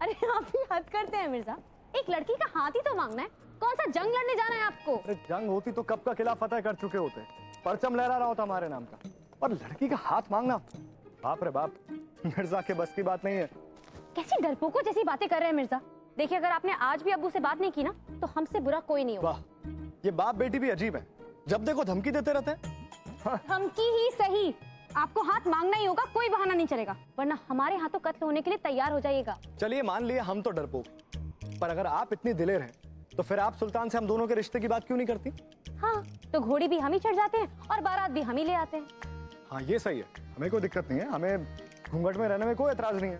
अरे आप भी हद करते हैं मिर्जा, एक लड़की का हाथ ही तो मांगना है, कौन सा जंग लड़ने जाना है आपको? अरे जंग होती तो कब का किला फतेह कर चुके होते, परचम लहरा रहा होता हमारे नाम का, और लड़की का हाथ मांगना, बाप रे बाप, मिर्जा के बस की बात नहीं है। कैसी डरपोकों जैसी बातें कर रहे हैं मिर्जा। देखिए अगर आपने आज भी अब्बू से बात नहीं की ना तो हमसे बुरा कोई नहीं होगा। वाह, ये बाप बेटी भी अजीब है, जब देखो धमकी देते रहते हैं। धमकी ही सही, आपको हाथ मांगना ही होगा, कोई बहाना नहीं चलेगा, वरना हमारे हाथों कत्ल होने के लिए तैयार हो जाइएगा। चलिए मान लिया हम तो डरपोक, पर अगर आप इतनी दिलेर हैं तो फिर आप सुल्तान से हम दोनों के रिश्ते की बात क्यों नहीं करती? हाँ तो घोड़ी भी हम ही चढ़ जाते हैं और बारात भी हम ही ले आते हैं। हाँ ये सही है, हमें कोई दिक्कत नहीं है, हमें घूंघट में रहने में कोई एतराज नहीं है।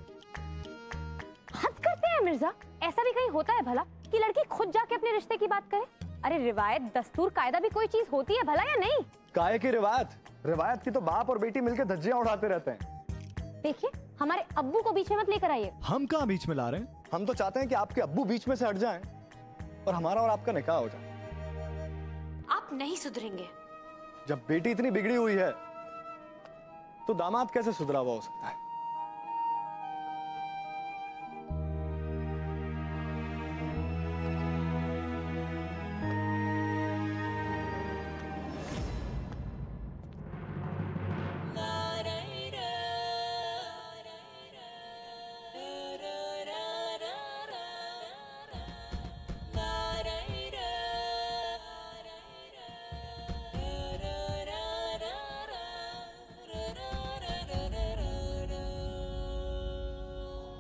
हद करते हैं मिर्जा, ऐसा भी कहीं होता है भला कि लड़की खुद जाके अपने रिश्ते की बात करे? अरे रिवायत, दस्तूर, कायदा भी कोई चीज होती है भला या नहीं? काहे की रिवायत? रिवायत की तो बाप और बेटी मिलकर धज्जियां उड़ाते रहते हैं। देखिए हमारे अब्बू को बीच में मत लेकर आइए। हम कहाँ बीच में ला रहे हैं? हम तो चाहते हैं कि आपके अब्बू बीच में से हट जाएं और हमारा और आपका निकाह हो जाए। आप नहीं सुधरेंगे। जब बेटी इतनी बिगड़ी हुई है तो दामाद कैसे सुधरा हुआ हो सकता है?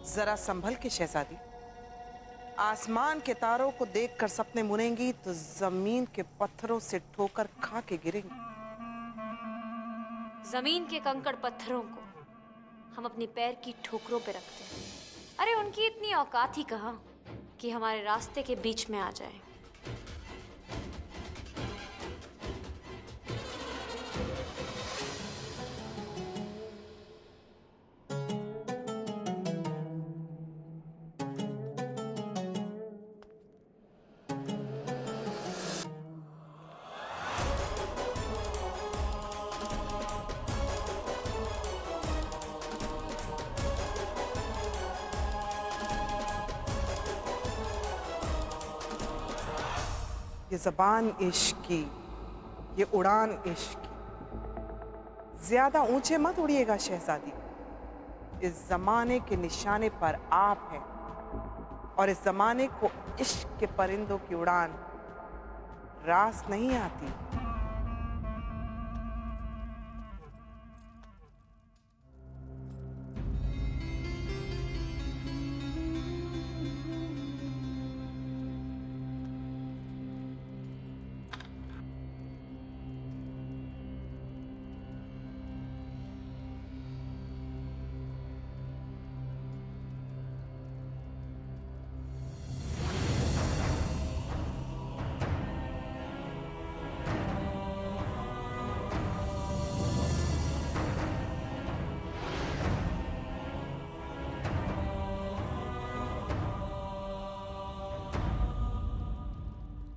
जरा संभल के शहजादी, आसमान के तारों को देखकर सपने बुनेंगी तो जमीन के पत्थरों से ठोकर खा के गिरेंगी। जमीन के कंकड़ पत्थरों को हम अपने पैर की ठोकरों पे रखते हैं। अरे उनकी इतनी औकात ही कहाँ कि हमारे रास्ते के बीच में आ जाए। ये जबान इश्क की, ये उड़ान इश्क की। ज्यादा ऊंचे मत उड़िएगा शहजादी, इस जमाने के निशाने पर आप हैं और इस जमाने को इश्क के परिंदों की उड़ान रास नहीं आती।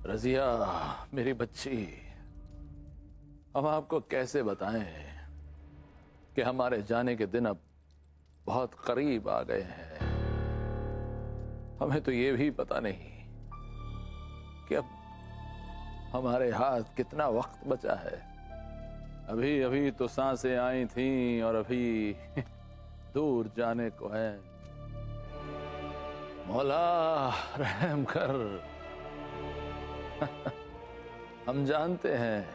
रजिया मेरी बच्ची, हम आपको कैसे बताएं कि हमारे जाने के दिन अब बहुत करीब आ गए हैं। हमें तो ये भी पता नहीं कि अब हमारे हाथ कितना वक्त बचा है। अभी अभी तो सांसें आई थीं और अभी दूर जाने को है। मौला रहम कर। हम जानते हैं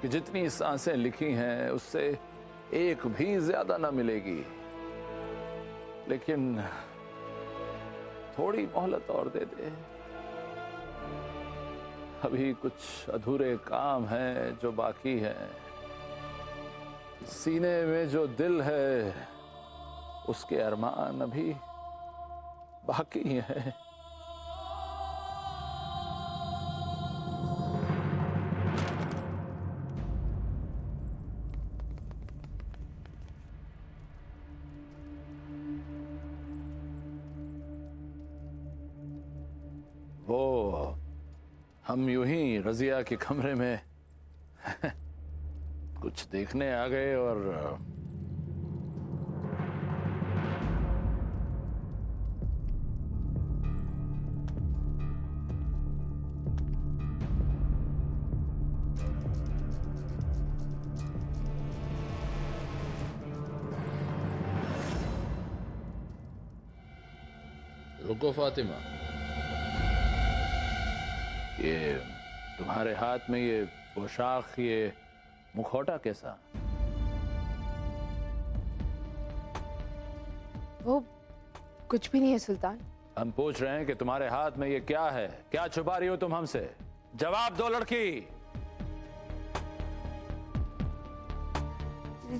कि जितनी सांसें लिखी हैं उससे एक भी ज्यादा ना मिलेगी, लेकिन थोड़ी मोहलत और दे दे। अभी कुछ अधूरे काम हैं जो बाकी हैं। सीने में जो दिल है उसके अरमान अभी बाकी हैं। वो हम यूं ही रजिया के कमरे में कुछ देखने आ गए और रुको फातिमा, ये तुम्हारे हाथ में ये पोशाक, ये मुखौटा कैसा? वो कुछ भी नहीं है सुल्तान। हम पूछ रहे हैं कि तुम्हारे हाथ में ये क्या है? क्या छुपा रही हो तुम हमसे? जवाब दो लड़की।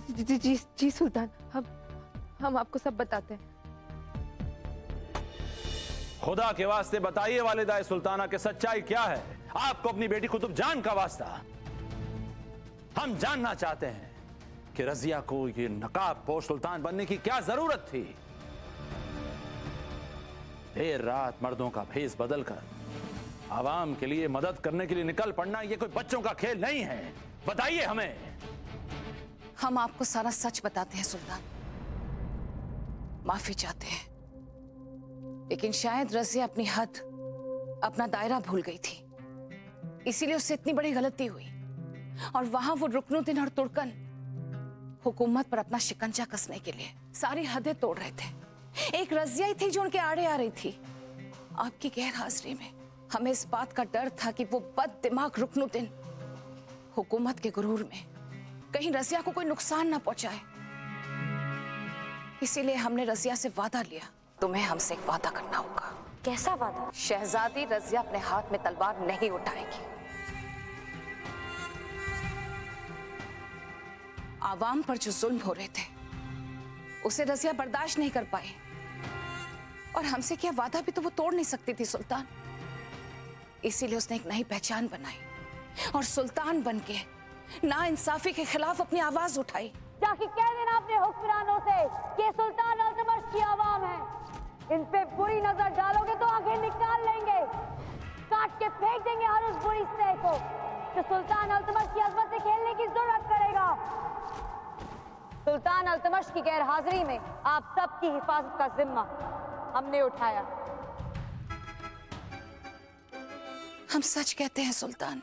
जी जी जी, जी सुल्तान, हम आपको सब बताते हैं। खुदा के वास्ते बताइए वालिदा सुल्ताना कि सच्चाई क्या है। आपको अपनी बेटी कुतुब जान का वास्ता। हम जानना चाहते हैं कि रजिया को ये नकाब पोश सुल्तान बनने की क्या जरूरत थी। देर रात मर्दों का भेष बदलकर आवाम के लिए मदद करने के लिए निकल पड़ना ये कोई बच्चों का खेल नहीं है। बताइए हमें। हम आपको सारा सच बताते हैं सुल्तान। माफी चाहते हैं, लेकिन शायद रज़िया अपनी हद, अपना दायरा भूल गई थी, इसीलिए उससे इतनी बड़ी गलती हुई। और वहां वो रुकनुद्दीन और तुर्कन हुकूमत पर अपना शिकंजा कसने के लिए सारी हदें तोड़ रहे थे। एक रज़िया ही थी जो उनके आड़े आ रही थी। आपकी गैर हाजिरी में हमें इस बात का डर था कि वो बद दिमाग रुकनुद्दीन हुकूमत के गुरूर में कहीं रज़िया को कोई नुकसान ना पहुंचाए। इसीलिए हमने रज़िया से वादा लिया, तुम्हें हमसे एक वादा करना होगा। कैसा वादा? शहजादी रज़िया अपने हाथ में तलवार नहीं उठाएगी। आवाम पर जो जुल्म हो रहे थे उसे रज़िया बर्दाश्त नहीं कर पाए, और हमसे क्या वादा भी तो वो तोड़ नहीं सकती थी सुल्तान। इसीलिए उसने एक नई पहचान बनाई और सुल्तान बनके नाइंसाफी के खिलाफ अपनी आवाज उठाई। जाके कह देना अपने हुक्मरानों से कि सुल्तान अल्तमश की आवाम है, इन पे बुरी नजर डालोगे तो आंखें निकाल लेंगे, काट के फेंक देंगे हर उस बुरी स्नेह को जो सुल्तान अल्तमश की अजमत से खेलने की जरूरत करेगा। सुल्तान अल्तमश की गैर हाजिरी में आप सबकी हिफाजत का जिम्मा हमने उठाया। हम सच कहते हैं सुल्तान,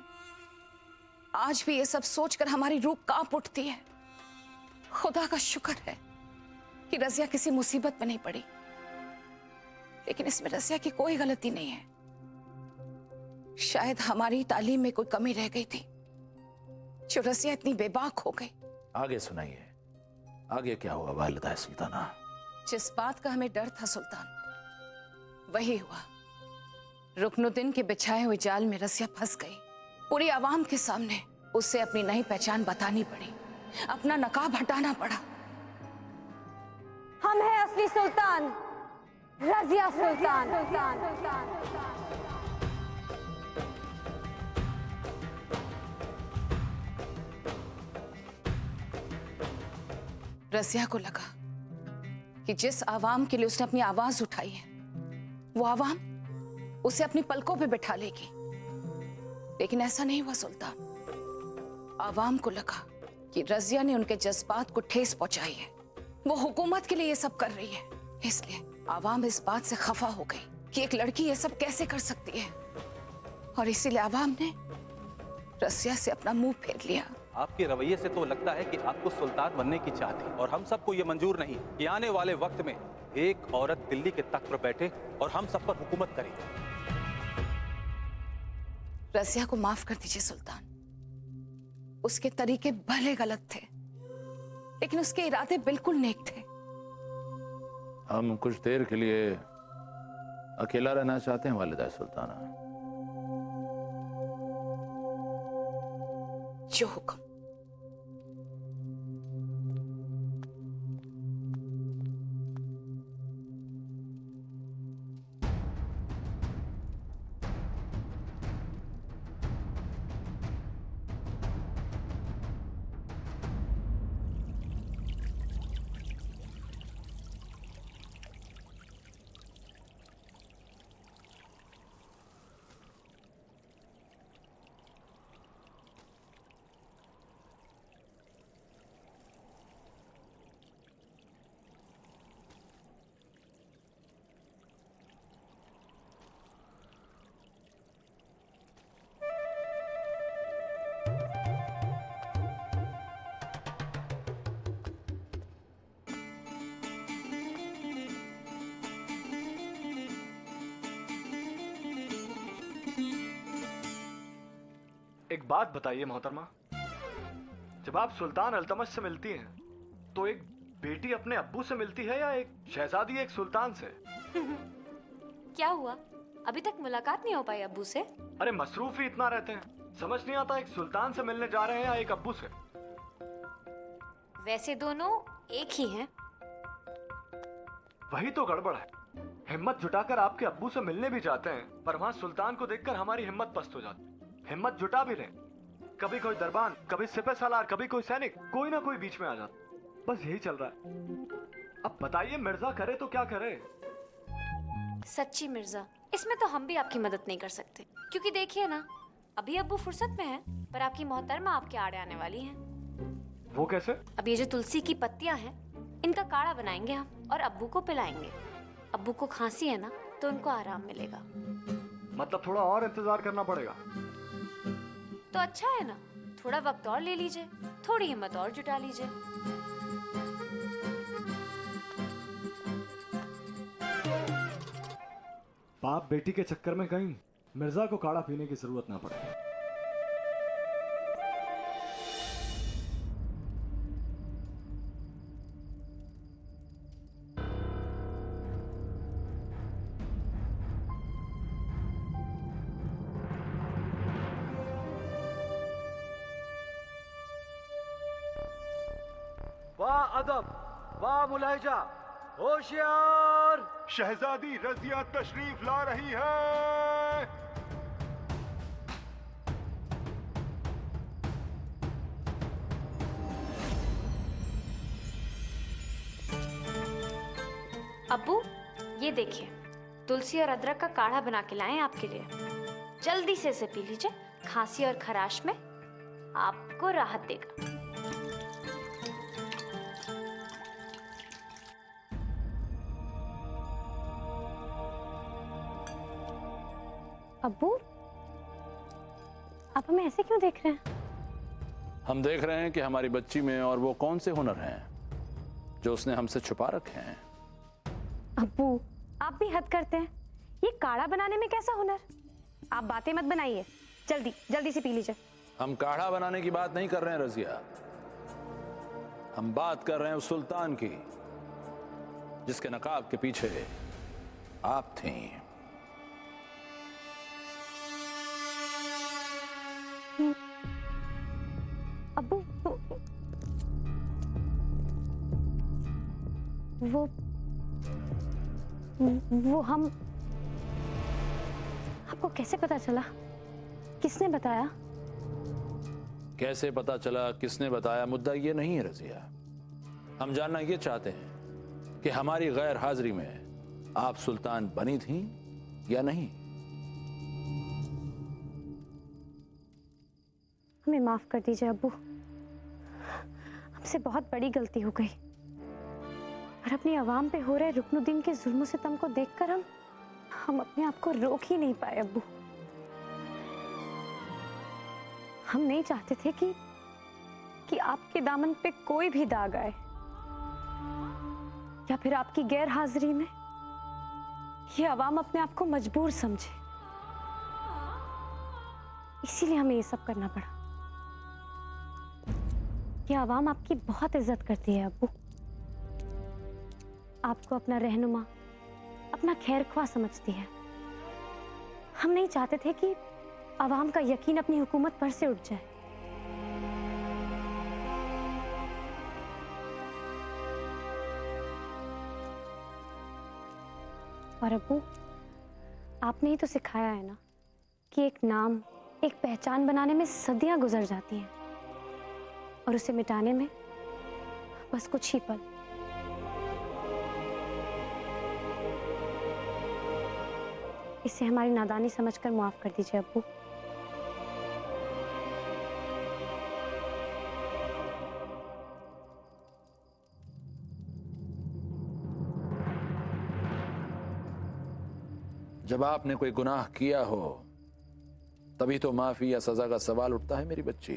आज भी ये सब सोचकर हमारी रूह कांप उठती है। खुदा का शुक्र है कि रज़िया किसी मुसीबत में नहीं पड़ी, लेकिन इसमें रज़िया की कोई गलती नहीं है। शायद हमारी तालीम में कोई कमी रह गई थी जो रज़िया इतनी बेबाक हो गई। आगे सुनाइए, आगे क्या हुआ वालिदा सुल्ताना? जिस बात का हमें डर था सुल्तान, वही हुआ। रुकनुद्दीन के बिछाए हुए जाल में रज़िया फंस गई। पूरी आवाम के सामने उसे अपनी नई पहचान बतानी पड़ी, अपना नकाब हटाना पड़ा। हम हैं असली सुल्तान, रज़िया सुल्तान। सुल्तान। रज़िया को लगा कि जिस आवाम के लिए उसने अपनी आवाज उठाई है वो आवाम उसे अपनी पलकों पे बैठा लेगी, लेकिन ऐसा नहीं हुआ सुल्तान। आवाम को लगा कि रज़िया ने उनके जज्बात को ठेस पहुंचाई है, वो हुकूमत के लिए ये सब कर रही है। इसलिए आवाम इस बात से खफा हो गई कि एक लड़की ये सब कैसे कर सकती है, और इसीलिए आवाम ने रज़िया से अपना मुंह फेर लिया। आपके रवैये से तो लगता है कि आपको सुल्तान बनने की चाह थी, और हम सबको ये मंजूर नहीं कि आने वाले वक्त में एक औरत दिल्ली के तख्त पर बैठे और हम सब पर हुकूमत करे। रज़िया को माफ कर दीजिए सुल्तान। उसके तरीके भले गलत थे, लेकिन उसके इरादे बिल्कुल नेक थे। हम कुछ देर के लिए अकेला रहना चाहते हैं वालिदा सुल्ताना। जो हुक्म। बात बताइए मोहतरमा, जब आप सुल्तान अल्तमश से मिलती हैं तो एक बेटी अपने अब्बू से मिलती है या एक शहजादी एक सुल्तान से? क्या हुआ, अभी तक मुलाकात नहीं हो पाई अब्बू से? अरे मसरूफ ही इतना रहते हैं, समझ नहीं आता एक सुल्तान से मिलने जा रहे हैं या एक अब्बू से। वैसे दोनों एक ही हैं। वही तो गड़बड़ है, हिम्मत जुटाकर आपके अब्बू से मिलने भी जाते हैं पर वहाँ सुल्तान को देखकर हमारी हिम्मत पस्त हो जाती। हिम्मत जुटा भी लें, कभी कोई दरबान, कभी सिपह सालार, कभी कोई सैनिक, कोई ना कोई बीच में आ जाता। बस यही चल रहा है। अब बताइए मिर्जा करे तो क्या करे? सच्ची मिर्जा, इसमें तो हम भी आपकी मदद नहीं कर सकते, क्योंकि देखिए ना, अभी अब्बू फुर्सत में है पर आपकी मोहतरमा आपके आड़े आने वाली हैं। वो कैसे? अब ये जो तुलसी की पत्तियां हैं, इनका काढ़ा बनाएंगे हम और अब्बू को पिलाएंगे। अब्बू को खांसी है ना, तो उनको आराम मिलेगा। मतलब थोड़ा और इंतजार करना पड़ेगा? तो अच्छा है ना, थोड़ा वक्त और ले लीजिए, थोड़ी हिम्मत और जुटा लीजिए। बाप बेटी के चक्कर में कहीं मिर्जा को काढ़ा पीने की जरूरत ना पड़े। वाह अदब, वाह मुलाहिजा, होशियार। शहजादी रजिया तशरीफ ला रही है। अब्बू, ये देखिए, तुलसी और अदरक का काढ़ा बना के लाए हैं आपके लिए। जल्दी से इसे पी लीजिए, खांसी और खराश में आपको राहत देगा। अब्बू, आप हमें ऐसे क्यों देख रहे हैं? हम देख रहे हैं कि हमारी बच्ची में और वो कौन से हुनर हैं जो उसने हमसे छुपा रखे हैं। अब्बू, आप भी हद करते हैं। ये काढ़ा बनाने में कैसा हुनर? आप बातें मत बनाइए, जल्दी जल्दी से पी लीजिए। हम काढ़ा बनाने की बात नहीं कर रहे हैं रजिया, हम बात कर रहे हैं उस सुल्तान की जिसके नकाब के पीछे आप थीं। अब्बू, वो हम, आपको कैसे पता चला? किसने बताया? कैसे पता चला, किसने बताया, मुद्दा ये नहीं है रजिया। हम जानना ये चाहते हैं कि हमारी गैर हाजिरी में आप सुल्तान बनी थीं या नहीं। हमें माफ कर दीजिए अब्बू, हमसे बहुत बड़ी गलती हो गई और अपनी आवाम पे हो रहे रुकनुद्दीन के जुल्म सितम को देखकर हम अपने आप को रोक ही नहीं पाए अब्बू। हम नहीं चाहते थे कि आपके दामन पे कोई भी दाग आए या फिर आपकी गैर हाजिरी में ये आवाम अपने आप को मजबूर समझे, इसीलिए हमें ये सब करना पड़ा। ये आवाम आपकी बहुत इज्जत करती है अब्बू, आपको अपना रहनुमा, अपना खैरख्वाह समझती है। हम नहीं चाहते थे कि आवाम का यकीन अपनी हुकूमत पर से उठ जाए। और अब्बू, आपने ही तो सिखाया है ना कि एक नाम, एक पहचान बनाने में सदियां गुजर जाती हैं और उसे मिटाने में बस कुछ ही पल। इसे हमारी नादानी समझकर माफ कर दीजिए अब्बू। जब आपने कोई गुनाह किया हो तभी तो माफी या सजा का सवाल उठता है मेरी बच्ची।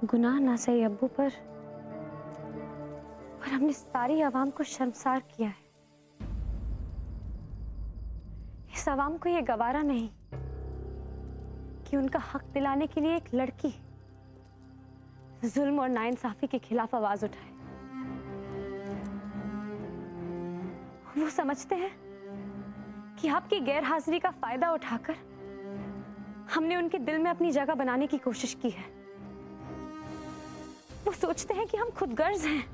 गुनाह ना सही अब्बू पर हमने सारी आवाम को शर्मसार किया है। इस आवाम को ये गवारा नहीं कि उनका हक दिलाने के लिए एक लड़की जुल्म और नाइंसाफी के खिलाफ आवाज उठाए। वो समझते हैं कि आपकी गैर हाजिरी का फायदा उठाकर हमने उनके दिल में अपनी जगह बनाने की कोशिश की है। वो सोचते हैं कि हम खुदगर्ज हैं,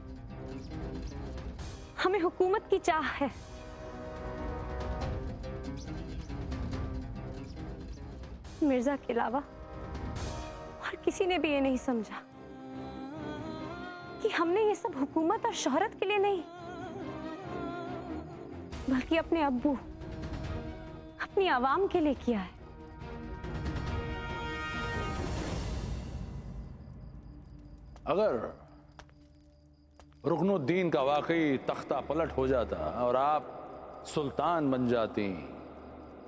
हमें हुकूमत की चाह है। मिर्जा के अलावा और किसी ने भी ये नहीं समझा कि हमने ये सब हुकूमत और शोहरत के लिए नहीं, बल्कि अपने अब्बू, अपनी आवाम के लिए किया है। अगर रुकनुद्दीन का वाकई तख्ता पलट हो जाता और आप सुल्तान बन जाती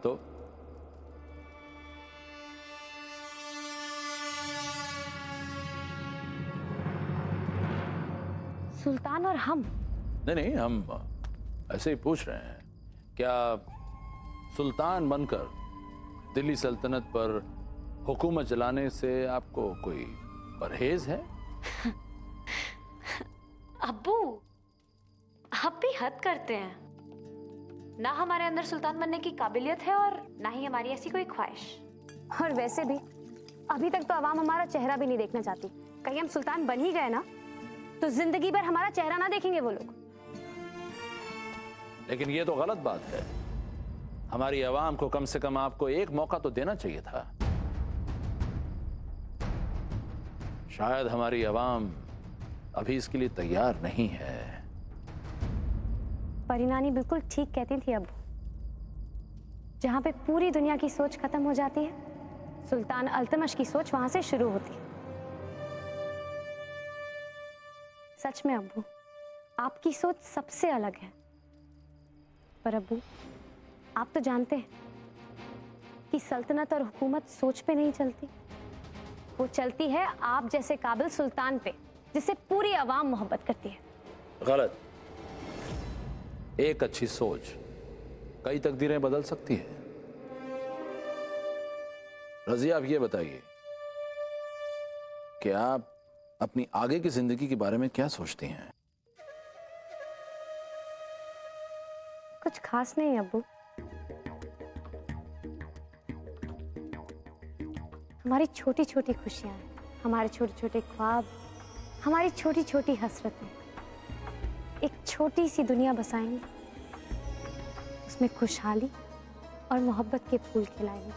तो सुल्तान और हम? नहीं, हम ऐसे ही पूछ रहे हैं। क्या सुल्तान बनकर दिल्ली सल्तनत पर हुकूमत चलाने से आपको कोई परहेज है? अब्बू, आप भी हद करते हैं। ना हमारे अंदर सुल्तान बनने की काबिलियत है और ना ही हमारी ऐसी कोई ख्वाहिश। और वैसे भी अभी तक तो आवाम हमारा चेहरा भी नहीं देखना चाहती। कहीं हम सुल्तान बन ही गए ना तो जिंदगी भर हमारा चेहरा ना देखेंगे वो लोग। लेकिन ये तो गलत बात है। हमारी आवाम को कम से कम आपको एक मौका तो देना चाहिए था। शायद हमारी आवाम अभी इसके लिए तैयार नहीं है। परिनानी बिल्कुल ठीक कहती थी अब्बू। जहां पे पूरी दुनिया की सोच खत्म हो जाती है, सुल्तान अल्तमश की सोच वहां से शुरू होती है। सच में अब्बू, आपकी सोच सबसे अलग है। पर अब्बू, आप तो जानते हैं कि सल्तनत और हुकूमत सोच पे नहीं चलती, वो चलती है आप जैसे काबिल सुल्तान पे, जिससे पूरी आवाम मोहब्बत करती है। गलत। एक अच्छी सोच कई तकदीरें बदल सकती है। रजिया, आप ये बताइए कि आप अपनी आगे की जिंदगी के बारे में क्या सोचती हैं? कुछ खास नहीं अब्बू। हमारी छोटी छोटी खुशियां हैं, हमारे छोटे छोटे ख्वाब, हमारी छोटी छोटी हसरतें। एक छोटी सी दुनिया बसाएंगे, उसमें खुशहाली और मोहब्बत के फूल खिलाएंगे।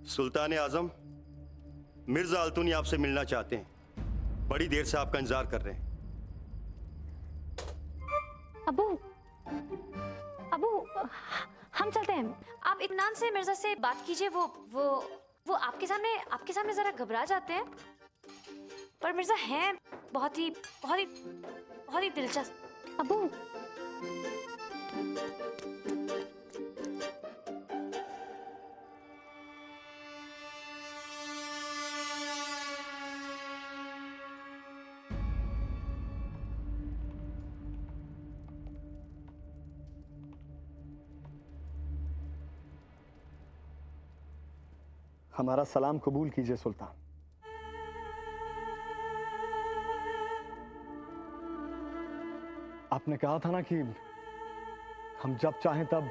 सुल्तान आजम, मिर्जा अल्तुनी आपसे मिलना चाहते हैं। बड़ी देर से आपका इंतजार कर रहे हैं। अब्बू, अब्बू, हम चलते हैं। आप इत्मीनान से मिर्जा से बात कीजिए। वो आपके सामने जरा घबरा जाते हैं, पर मिर्जा हैं बहुत ही दिलचस्प। अब्बू, हमारा सलाम कबूल कीजिए सुल्तान। आपने कहा था ना कि हम जब चाहें तब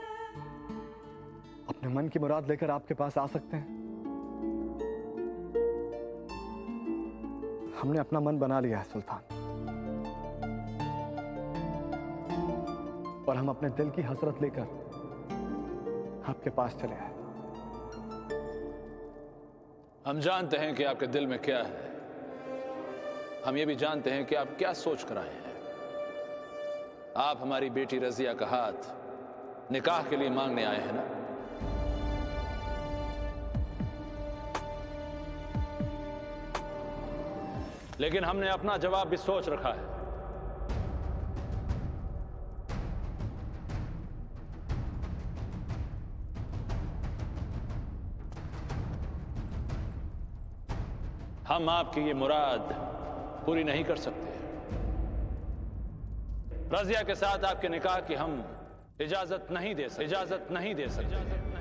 अपने मन की मुराद लेकर आपके पास आ सकते हैं। हमने अपना मन बना लिया है सुल्तान, और हम अपने दिल की हसरत लेकर आपके पास चले आए। हम जानते हैं कि आपके दिल में क्या है। हम ये भी जानते हैं कि आप क्या सोच कर आए हैं। आप हमारी बेटी रजिया का हाथ निकाह के लिए मांगने आए हैं ना? लेकिन हमने अपना जवाब भी सोच रखा है। हम आपकी ये मुराद पूरी नहीं कर सकते। रजिया के साथ आपके निकाह की हम इजाजत नहीं दे सकते।